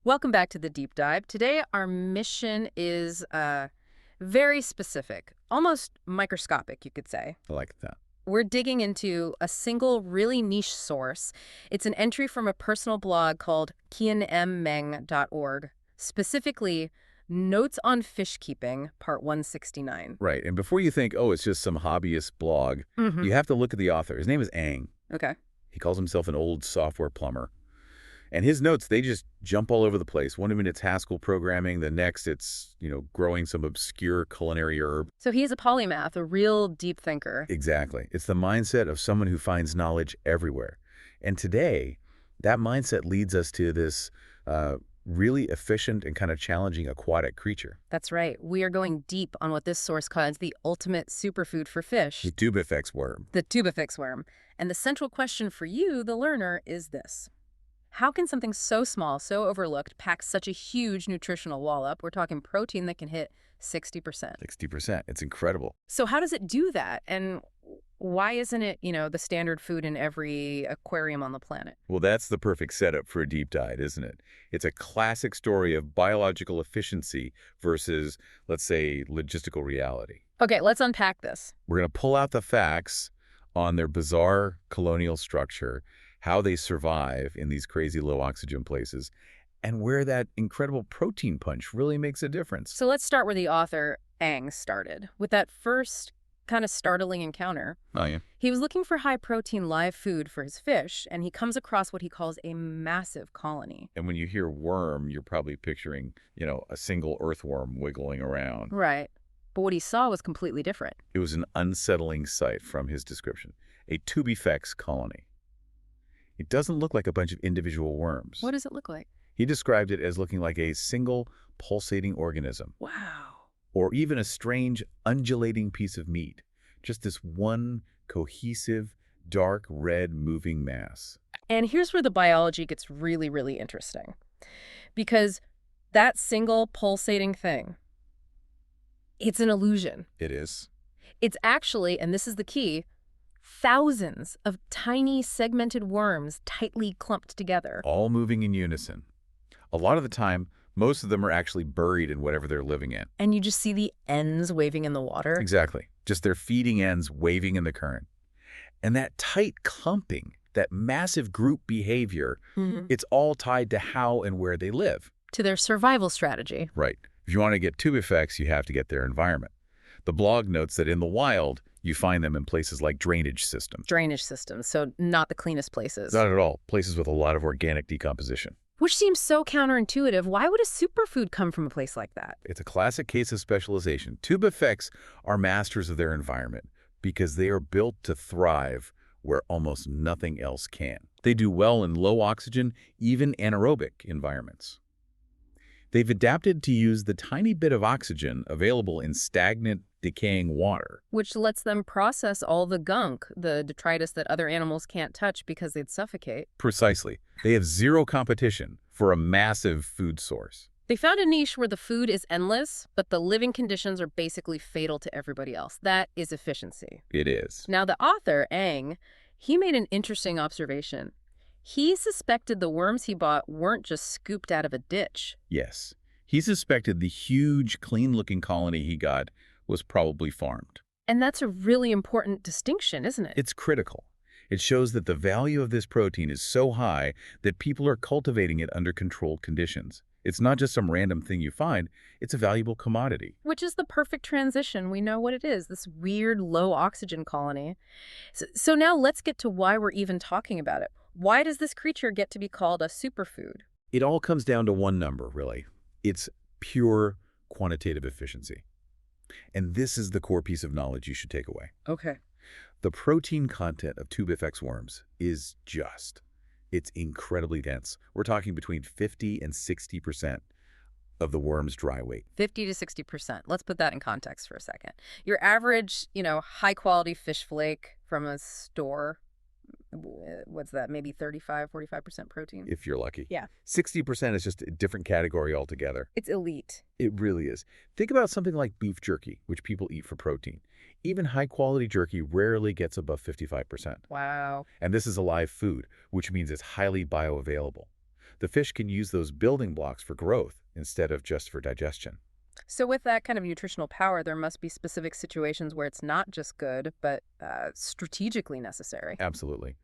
Welcome back to the deep dive. Today, our mission is very specific, almost microscopic, you could say. I like that. We're digging into a single, really niche source. It's an entry from a personal blog called qianmmeng.org, specifically Notes on Fishkeeping, Part 169. Right. And before you think, oh, it's just some hobbyist blog, you have to look at the author. His name is Ang. Okay. He calls himself an old software plumber. And his notes, they just jump all over the place. One minute it's Haskell programming. The next it's, growing some obscure culinary herb. So he's a polymath, a real deep thinker. Exactly. It's the mindset of someone who finds knowledge everywhere. And today, that mindset leads us to this really efficient and kind of challenging aquatic creature. That's right. We are going deep on what this source calls the ultimate superfood for fish. The Tubifex worm. The Tubifex worm. And the central question for you, the learner, is this. How can something so small, so overlooked, pack such a huge nutritional wallop? We're talking protein that can hit 60%. 60%. It's incredible. So how does it do that? And why isn't it, the standard food in every aquarium on the planet? Well, that's the perfect setup for a deep dive, isn't it? It's a classic story of biological efficiency versus, let's say, logistical reality. Okay, let's unpack this. We're going to pull out the facts on their bizarre colonial structure, how they survive in these crazy low oxygen places, and where that incredible protein punch really makes a difference. So let's start where the author, Ang, started, with that first kind of startling encounter. Oh, yeah. He was looking for high-protein live food for his fish, and he comes across what he calls a massive colony. And when you hear worm, you're probably picturing, a single earthworm wiggling around. Right. But what he saw was completely different. It was an unsettling sight from his description, a Tubifex colony. It doesn't look like a bunch of individual worms. What does it look like? He described it as looking like a single pulsating organism. Wow. Or even a strange undulating piece of meat. Just this one cohesive, dark red moving mass. And here's where the biology gets really, really interesting. Because that single pulsating thing, it's an illusion. It is. It's actually, and this is the key, thousands of tiny segmented worms tightly clumped together. All moving in unison. A lot of the time, most of them are actually buried in whatever they're living in. And you just see the ends waving in the water. Exactly. Just their feeding ends waving in the current. And that tight clumping, that massive group behavior, it's all tied to how and where they live. To their survival strategy. Right. If you want to get Tubifex, you have to get their environment. The blog notes that in the wild, you find them in places like drainage systems. Drainage systems, so not the cleanest places. Not at all. Places with a lot of organic decomposition. Which seems so counterintuitive. Why would a superfood come from a place like that? It's a classic case of specialization. Tubifex are masters of their environment because they are built to thrive where almost nothing else can. They do well in low oxygen, even anaerobic environments. They've adapted to use the tiny bit of oxygen available in stagnant, decaying water. Which lets them process all the gunk, the detritus that other animals can't touch because they'd suffocate. Precisely. They have zero competition for a massive food source. They found a niche where the food is endless, but the living conditions are basically fatal to everybody else. That is efficiency. It is. Now, the author, Ang, he made an interesting observation. He suspected the worms he bought weren't just scooped out of a ditch. Yes. He suspected the huge, clean-looking colony he got was probably farmed. And that's a really important distinction, isn't it? It's critical. It shows that the value of this protein is so high that people are cultivating it under controlled conditions. It's not just some random thing you find, it's a valuable commodity. Which is the perfect transition. We know what it is, this weird low oxygen colony. So now let's get to why we're even talking about it. Why does this creature get to be called a superfood? It all comes down to one number, really. It's pure quantitative efficiency. And this is the core piece of knowledge you should take away. Okay. The protein content of Tubifex worms is it's incredibly dense. We're talking between 50 and 60% of the worm's dry weight. 50 to 60%. Let's put that in context for a second. Your average, high-quality fish flake from a store, what's that, maybe 35, 45% protein? If you're lucky. Yeah. 60% is just a different category altogether. It's elite. It really is. Think about something like beef jerky, which people eat for protein. Even high-quality jerky rarely gets above 55%. Wow. And this is a live food, which means it's highly bioavailable. The fish can use those building blocks for growth instead of just for digestion. So with that kind of nutritional power, there must be specific situations where it's not just good, but strategically necessary. Absolutely.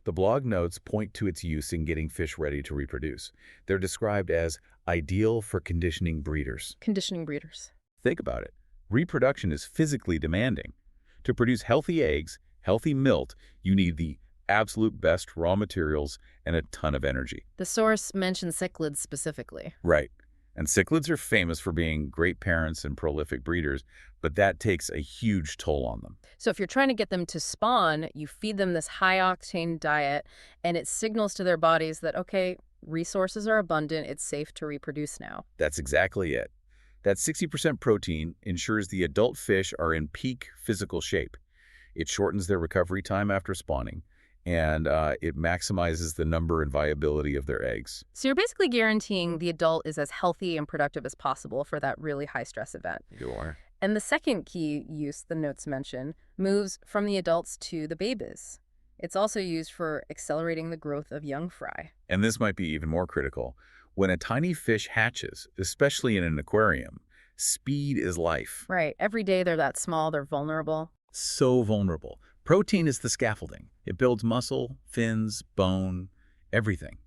The blog notes point to its use in getting fish ready to reproduce. They're described as ideal for conditioning breeders. Conditioning breeders. Think about it. Reproduction is physically demanding. To produce healthy eggs, healthy milk, you need the absolute best raw materials and a ton of energy. The source mentions cichlids specifically. Right. And cichlids are famous for being great parents and prolific breeders, but that takes a huge toll on them. So if you're trying to get them to spawn, you feed them this high-octane diet, and it signals to their bodies that, okay, resources are abundant, it's safe to reproduce now. That's exactly it. That 60% protein ensures the adult fish are in peak physical shape. It shortens their recovery time after spawning, and it maximizes the number and viability of their eggs. So you're basically guaranteeing the adult is as healthy and productive as possible for that really high-stress event. You are. And the second key use the notes mention moves from the adults to the babies. It's also used for accelerating the growth of young fry. And this might be even more critical. When a tiny fish hatches, especially in an aquarium, speed is life. Right. Every day they're that small, they're vulnerable. So vulnerable. Protein is the scaffolding. It builds muscle, fins, bone, everything.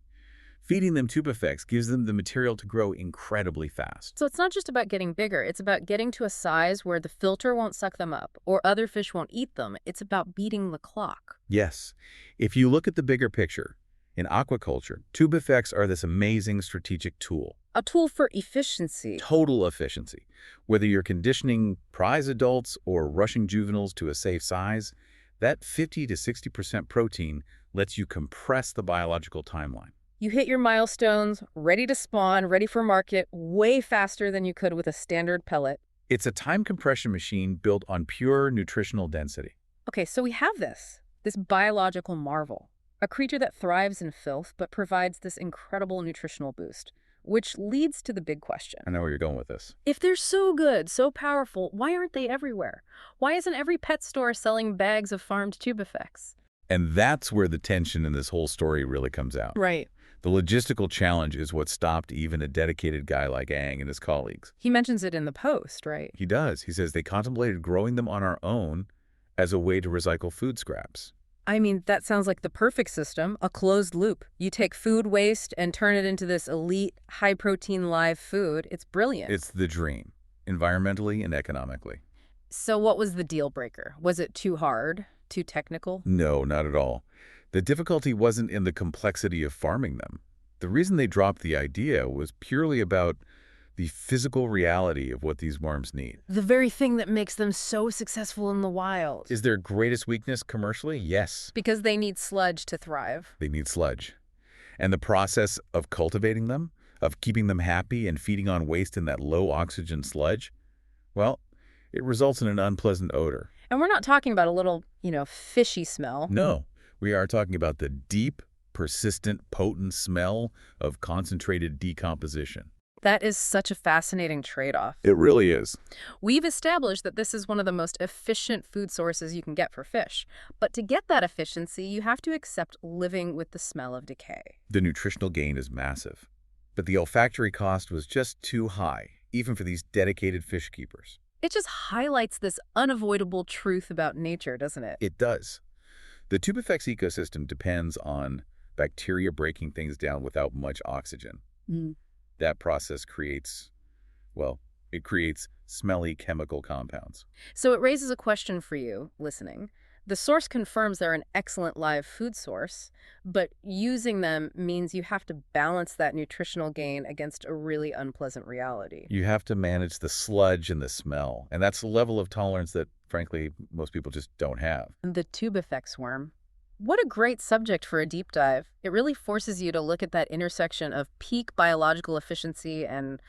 Feeding them Tubifex gives them the material to grow incredibly fast. So it's not just about getting bigger. It's about getting to a size where the filter won't suck them up or other fish won't eat them. It's about beating the clock. Yes. If you look at the bigger picture, in aquaculture, Tubifex are this amazing strategic tool. A tool for efficiency. Total efficiency. Whether you're conditioning prize adults or rushing juveniles to a safe size, that 50 to 60% protein lets you compress the biological timeline. You hit your milestones, ready to spawn, ready for market, way faster than you could with a standard pellet. It's a time compression machine built on pure nutritional density. Okay, so we have this biological marvel, a creature that thrives in filth but provides this incredible nutritional boost, which leads to the big question. I know where you're going with this. If they're so good, so powerful, why aren't they everywhere? Why isn't every pet store selling bags of farmed Tubifex? And that's where the tension in this whole story really comes out. Right. The logistical challenge is what stopped even a dedicated guy like Ang and his colleagues. He mentions it in the post, right? He does. He says they contemplated growing them on our own as a way to recycle food scraps. I mean, that sounds like the perfect system, a closed loop. You take food waste and turn it into this elite, high-protein live food. It's brilliant. It's the dream, environmentally and economically. So what was the deal breaker? Was it too hard? Too technical? No, not at all. The difficulty wasn't in the complexity of farming them. The reason they dropped the idea was purely about the physical reality of what these worms need. The very thing that makes them so successful in the wild. Is their greatest weakness commercially? Yes. Because they need sludge to thrive. They need sludge. And the process of cultivating them, of keeping them happy and feeding on waste in that low-oxygen sludge, well, it results in an unpleasant odor. And we're not talking about a little, fishy smell. No, we are talking about the deep, persistent, potent smell of concentrated decomposition. That is such a fascinating trade-off. It really is. We've established that this is one of the most efficient food sources you can get for fish. But to get that efficiency, you have to accept living with the smell of decay. The nutritional gain is massive, but the olfactory cost was just too high, even for these dedicated fish keepers. It just highlights this unavoidable truth about nature, doesn't it? It does. The Tubifex ecosystem depends on bacteria breaking things down without much oxygen. That process creates smelly chemical compounds. So it raises a question for you, listening. The source confirms they're an excellent live food source, but using them means you have to balance that nutritional gain against a really unpleasant reality. You have to manage the sludge and the smell, and that's a level of tolerance that, frankly, most people just don't have. The Tubifex worm. What a great subject for a deep dive. It really forces you to look at that intersection of peak biological efficiency and,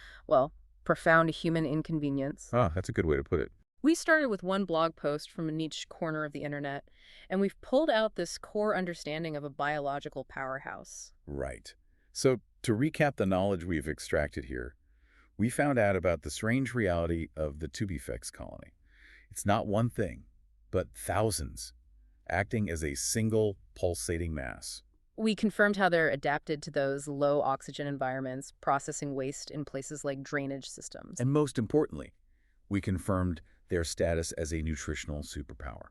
profound human inconvenience. Ah, that's a good way to put it. We started with one blog post from a niche corner of the internet, and we've pulled out this core understanding of a biological powerhouse. Right. So, to recap the knowledge we've extracted here, we found out about the strange reality of the Tubifex colony. It's not one thing, but thousands, acting as a single pulsating mass. We confirmed how they're adapted to those low oxygen environments, processing waste in places like drainage systems. And most importantly, we confirmed their status as a nutritional superpower.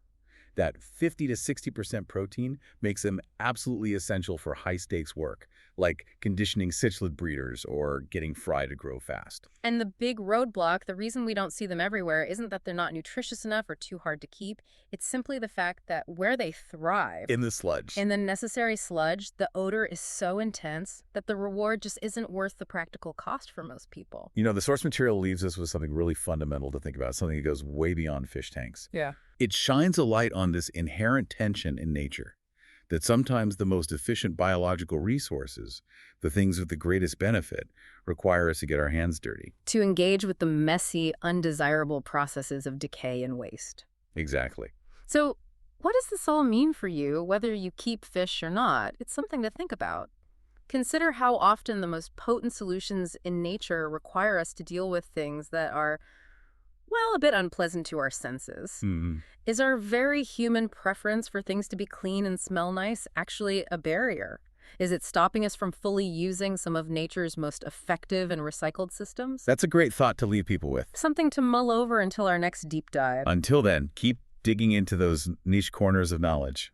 That 50 to 60% protein makes them absolutely essential for high-stakes work, like conditioning cichlid breeders or getting fry to grow fast. And the big roadblock, the reason we don't see them everywhere, isn't that they're not nutritious enough or too hard to keep. It's simply the fact that where they thrive, In the sludge. in the necessary sludge, the odor is so intense that the reward just isn't worth the practical cost for most people. You know, the source material leaves us with something really fundamental to think about, something that goes way beyond fish tanks. Yeah. It shines a light on this inherent tension in nature, that sometimes the most efficient biological resources, the things with the greatest benefit, require us to get our hands dirty. To engage with the messy, undesirable processes of decay and waste. Exactly. So, what does this all mean for you, whether you keep fish or not? It's something to think about. Consider how often the most potent solutions in nature require us to deal with things that are, well, a bit unpleasant to our senses. Is our very human preference for things to be clean and smell nice actually a barrier? Is it stopping us from fully using some of nature's most effective and recycled systems? That's a great thought to leave people with. Something to mull over until our next deep dive. Until then, keep digging into those niche corners of knowledge.